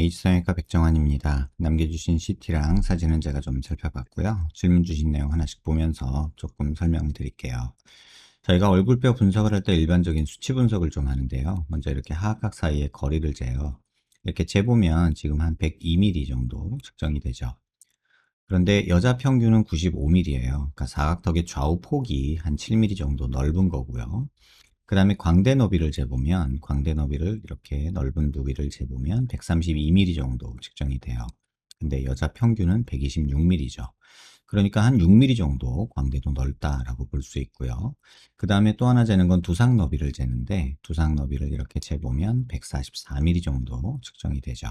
H성형외과 백정환입니다. 남겨주신 CT랑 사진은 제가 좀 살펴봤고요. 질문 주신 내용 하나씩 보면서 조금 설명을 드릴게요. 저희가 얼굴뼈 분석을 할 때 일반적인 수치 분석을 좀 하는데요. 먼저 이렇게 하악각 사이의 거리를 재요. 이렇게 재보면 지금 한 102mm 정도 측정이 되죠. 그런데 여자 평균은 95mm예요. 그러니까 사각턱의 좌우 폭이 한 7mm 정도 넓은 거고요. 그 다음에 광대 너비를 재보면 광대 너비를 이렇게 넓은 부위를 재보면 132mm 정도 측정이 돼요. 근데 여자 평균은 126mm죠. 그러니까 한 6mm 정도 광대도 넓다라고 볼 수 있고요. 그 다음에 또 하나 재는 건 두상 너비를 재는데 두상 너비를 이렇게 재보면 144mm 정도 측정이 되죠.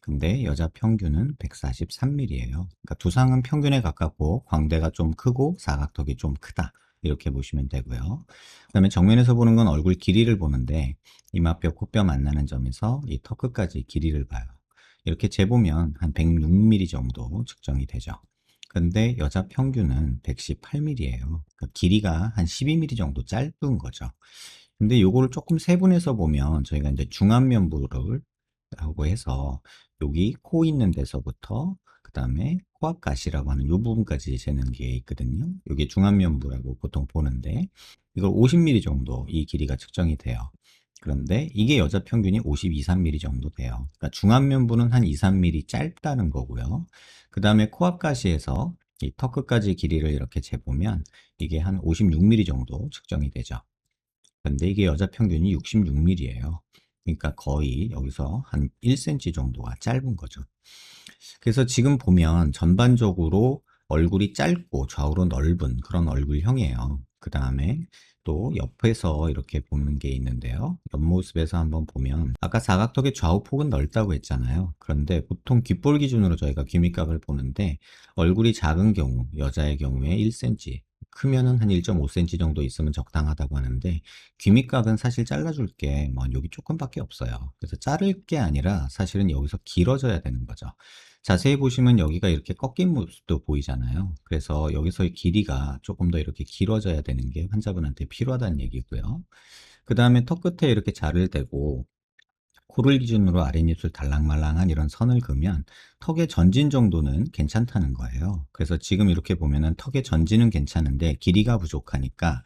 근데 여자 평균은 143mm예요. 그러니까 두상은 평균에 가깝고 광대가 좀 크고 사각턱이 좀 크다. 이렇게 보시면 되고요. 그 다음에 정면에서 보는 건 얼굴 길이를 보는데 이마뼈, 코뼈 만나는 점에서 이 턱 끝까지 길이를 봐요. 이렇게 재보면 한 106mm 정도 측정이 되죠. 근데 여자 평균은 118mm예요. 그러니까 길이가 한 12mm 정도 짧은 거죠. 근데 요거를 조금 세분해서 보면 저희가 이제 중안면부를 라고 해서 여기 코 있는 데서부터 그 다음에 코앞가시라고 하는 요 부분까지 재는 게 있거든요. 이게 중안면부라고 보통 보는데 이걸 50mm 정도 이 길이가 측정이 돼요. 그런데 이게 여자 평균이 52, 3mm 정도 돼요. 그러니까 중안면부는 한 2, 3mm 짧다는 거고요. 그 다음에 코앞가시에서 이 턱 끝까지 길이를 이렇게 재보면 이게 한 56mm 정도 측정이 되죠. 근데 이게 여자 평균이 66mm예요. 그러니까 거의 여기서 한 1cm 정도가 짧은 거죠. 그래서 지금 보면 전반적으로 얼굴이 짧고 좌우로 넓은 그런 얼굴형이에요. 그 다음에 또 옆에서 이렇게 보는 게 있는데요. 옆모습에서 한번 보면 아까 사각턱의 좌우폭은 넓다고 했잖아요. 그런데 보통 귓볼 기준으로 저희가 귀밑각을 보는데 얼굴이 작은 경우, 여자의 경우에 1cm, 크면은 한 1.5cm 정도 있으면 적당하다고 하는데 귀밑각은 사실 잘라줄 게 뭐 여기 조금밖에 없어요. 그래서 자를 게 아니라 사실은 여기서 길어져야 되는 거죠. 자세히 보시면 여기가 이렇게 꺾인 모습도 보이잖아요. 그래서 여기서의 길이가 조금 더 이렇게 길어져야 되는 게 환자분한테 필요하다는 얘기고요. 그 다음에 턱 끝에 이렇게 자를 대고 코를 기준으로 아랫입술 달랑말랑한 이런 선을 그으면 턱의 전진 정도는 괜찮다는 거예요. 그래서 지금 이렇게 보면은 턱의 전진은 괜찮은데 길이가 부족하니까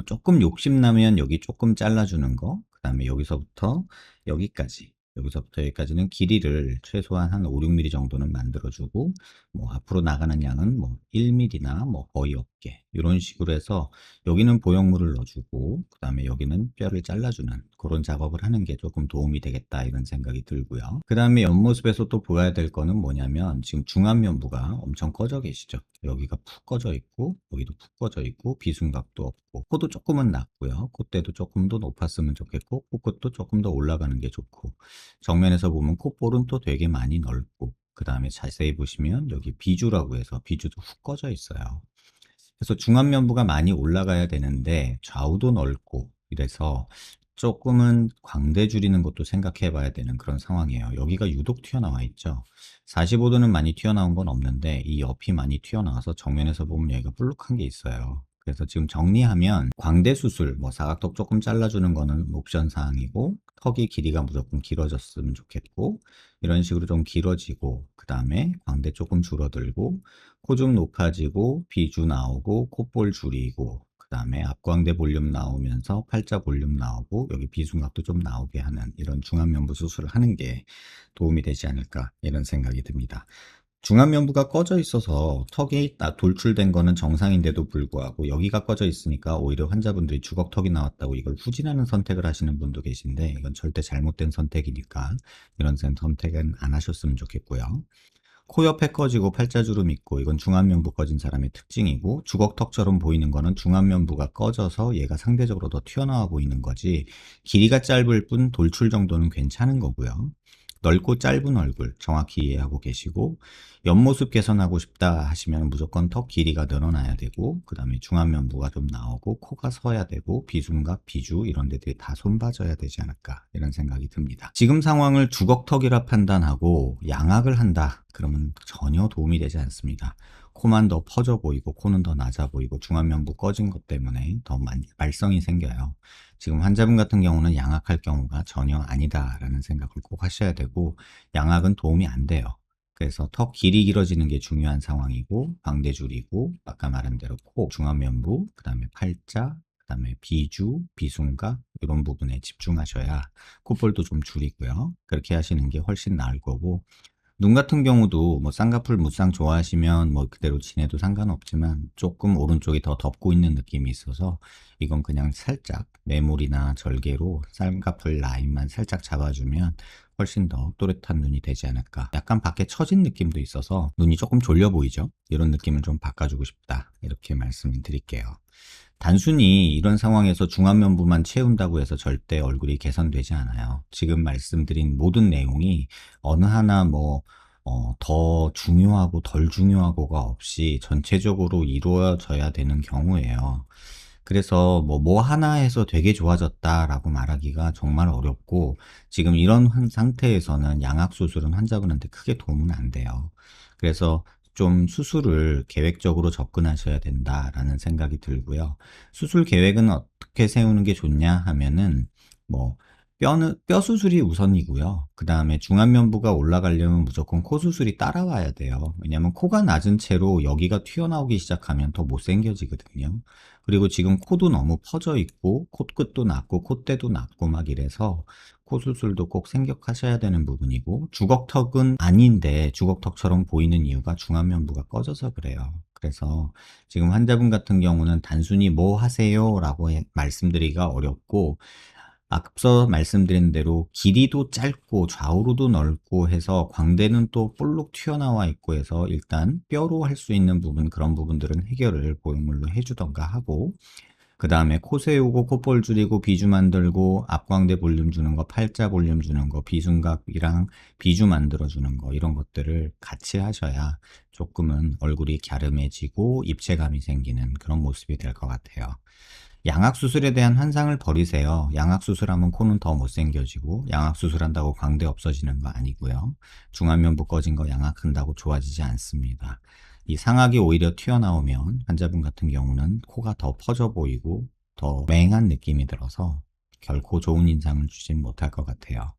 조금 욕심나면 여기 조금 잘라주는 거, 그 다음에 여기서부터 여기까지, 여기서부터 여기까지는 길이를 최소한 한 5, 6mm 정도는 만들어주고, 뭐 앞으로 나가는 양은 뭐 1mm나 뭐 거의 없게 이런 식으로 해서 여기는 보형물을 넣어주고 그 다음에 여기는 뼈를 잘라주는 그런 작업을 하는 게 조금 도움이 되겠다 이런 생각이 들고요. 그 다음에 옆모습에서 또 보여야 될 거는 뭐냐면 지금 중안면부가 엄청 꺼져 계시죠. 여기가 푹 꺼져 있고 여기도 푹 꺼져 있고 비순각도 없고 코도 조금은 낮고요. 콧대도 조금 더 높았으면 좋겠고 코끝도 조금 더 올라가는 게 좋고 정면에서 보면 콧볼은 또 되게 많이 넓고 그 다음에 자세히 보시면 여기 비주라고 해서 비주도 훅 꺼져 있어요. 그래서 중안면부가 많이 올라가야 되는데 좌우도 넓고 이래서 조금은 광대 줄이는 것도 생각해 봐야 되는 그런 상황이에요. 여기가 유독 튀어나와 있죠. 45도는 많이 튀어나온 건 없는데 이 옆이 많이 튀어나와서 정면에서 보면 여기가 볼록한 게 있어요. 그래서 지금 정리하면 광대 수술, 뭐 사각턱 조금 잘라주는 거는 옵션 사항이고 턱의 길이가 무조건 길어졌으면 좋겠고 이런 식으로 좀 길어지고 그 다음에 광대 조금 줄어들고 코 좀 높아지고 비주 나오고 콧볼 줄이고 그 다음에 앞광대 볼륨 나오면서 팔자 볼륨 나오고 여기 비순각도 좀 나오게 하는 이런 중안면부 수술을 하는 게 도움이 되지 않을까 이런 생각이 듭니다. 중안면부가 꺼져 있어서 턱이 돌출된 거는 정상인데도 불구하고 여기가 꺼져 있으니까 오히려 환자분들이 주걱턱이 나왔다고 이걸 후진하는 선택을 하시는 분도 계신데 이건 절대 잘못된 선택이니까 이런 선택은 안 하셨으면 좋겠고요. 코 옆에 꺼지고 팔자주름 있고 이건 중안면부 꺼진 사람의 특징이고 주걱턱처럼 보이는 거는 중안면부가 꺼져서 얘가 상대적으로 더 튀어나와 보이는 거지 길이가 짧을 뿐 돌출 정도는 괜찮은 거고요. 넓고 짧은 얼굴 정확히 이해하고 계시고 옆모습 개선하고 싶다 하시면 무조건 턱 길이가 늘어나야 되고 그 다음에 중안면부가 좀 나오고 코가 서야 되고 비순각, 비주 이런 데들이 다 손봐져야 되지 않을까 이런 생각이 듭니다. 지금 상황을 주걱턱이라 판단하고 양악을 한다 그러면 전혀 도움이 되지 않습니다. 코만 더 퍼져 보이고 코는 더 낮아 보이고 중안면부 꺼진 것 때문에 더 말썽이 생겨요. 지금 환자분 같은 경우는 양악할 경우가 전혀 아니다라는 생각을 꼭 하셔야 되고, 양악은 도움이 안 돼요. 그래서 턱 길이 길어지는 게 중요한 상황이고, 광대줄이고, 아까 말한 대로 코, 중안면부, 그 다음에 팔자, 그 다음에 비주, 비순각 이런 부분에 집중하셔야 콧볼도 좀 줄이고요. 그렇게 하시는 게 훨씬 나을 거고, 눈 같은 경우도 뭐 쌍꺼풀 무쌍 좋아하시면 뭐 그대로 지내도 상관없지만, 조금 오른쪽이 더 덮고 있는 느낌이 있어서 이건 그냥 살짝 매몰이나 절개로 쌍꺼풀 라인만 살짝 잡아주면 훨씬 더 또렷한 눈이 되지 않을까. 약간 밖에 처진 느낌도 있어서 눈이 조금 졸려 보이죠. 이런 느낌을 좀 바꿔주고 싶다, 이렇게 말씀을 드릴게요. 단순히 이런 상황에서 중안면부만 채운다고 해서 절대 얼굴이 개선되지 않아요. 지금 말씀드린 모든 내용이 어느 하나 더 중요하고 덜 중요하고가 없이 전체적으로 이루어져야 되는 경우예요. 그래서 뭐 하나에서 되게 좋아졌다라고 말하기가 정말 어렵고, 지금 이런 상태에서는 양악 수술은 환자분한테 크게 도움은 안 돼요. 그래서 좀 수술을 계획적으로 접근하셔야 된다라는 생각이 들고요. 수술 계획은 어떻게 세우는 게 좋냐 하면은, 뭐 뼈 수술이 우선이고요. 그 다음에 중안면부가 올라가려면 무조건 코 수술이 따라와야 돼요. 왜냐면 코가 낮은 채로 여기가 튀어나오기 시작하면 더 못생겨지거든요. 그리고 지금 코도 너무 퍼져 있고 콧끝도 낮고 콧대도 낮고 막 이래서 코 수술도 꼭 생각하셔야 되는 부분이고, 주걱턱은 아닌데 주걱턱처럼 보이는 이유가 중안면부가 꺼져서 그래요. 그래서 지금 환자분 같은 경우는 단순히 뭐 하세요 라고 말씀드리기가 어렵고, 앞서 말씀드린 대로 길이도 짧고 좌우로도 넓고 해서 광대는 또 볼록 튀어나와 있고 해서 일단 뼈로 할 수 있는 부분, 그런 부분들은 해결을 보형물로 해주던가 하고, 그 다음에 코 세우고 콧볼 줄이고 비주 만들고 앞광대 볼륨 주는 거, 팔자 볼륨 주는 거, 비순각이랑 비주 만들어 주는 거, 이런 것들을 같이 하셔야 조금은 얼굴이 갸름해지고 입체감이 생기는 그런 모습이 될 것 같아요. 양악수술에 대한 환상을 버리세요. 양악수술하면 코는 더 못생겨지고, 양악수술한다고 광대 없어지는 거 아니고요. 중안면부 꺼진 거 양악한다고 좋아지지 않습니다. 이 상악이 오히려 튀어나오면 환자분 같은 경우는 코가 더 퍼져 보이고 더 맹한 느낌이 들어서 결코 좋은 인상을 주진 못할 것 같아요.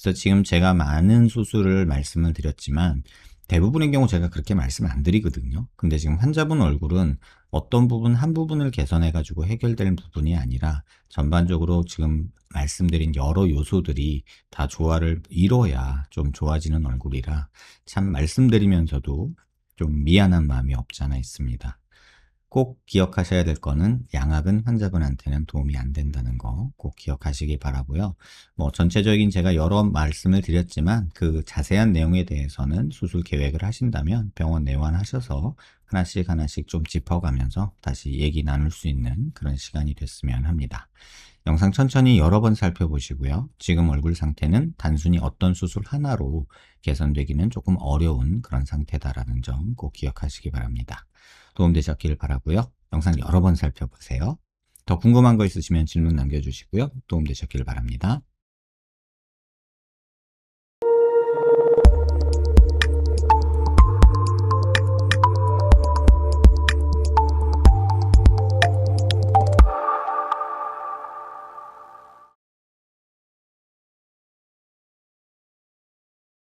그래서 지금 제가 많은 수술을 말씀을 드렸지만 대부분의 경우 제가 그렇게 말씀을 안 드리거든요. 근데 지금 환자분 얼굴은 어떤 부분 한 부분을 개선해 가지고 해결될 부분이 아니라 전반적으로 지금 말씀드린 여러 요소들이 다 조화를 이뤄야 좀 좋아지는 얼굴이라, 참 말씀드리면서도 좀 미안한 마음이 없지 않아 있습니다. 꼭 기억하셔야 될 거는 양악은 환자분한테는 도움이 안 된다는 거 꼭 기억하시기 바라고요. 뭐 전체적인 제가 여러 말씀을 드렸지만 그 자세한 내용에 대해서는 수술 계획을 하신다면 병원 내원하셔서 하나씩 하나씩 좀 짚어가면서 다시 얘기 나눌 수 있는 그런 시간이 됐으면 합니다. 영상 천천히 여러 번 살펴보시고요. 지금 얼굴 상태는 단순히 어떤 수술 하나로 개선되기는 조금 어려운 그런 상태다라는 점 꼭 기억하시기 바랍니다. 도움되셨기를 바라고요. 영상 여러 번 살펴보세요. 더 궁금한 거 있으시면 질문 남겨주시고요. 도움되셨기를 바랍니다.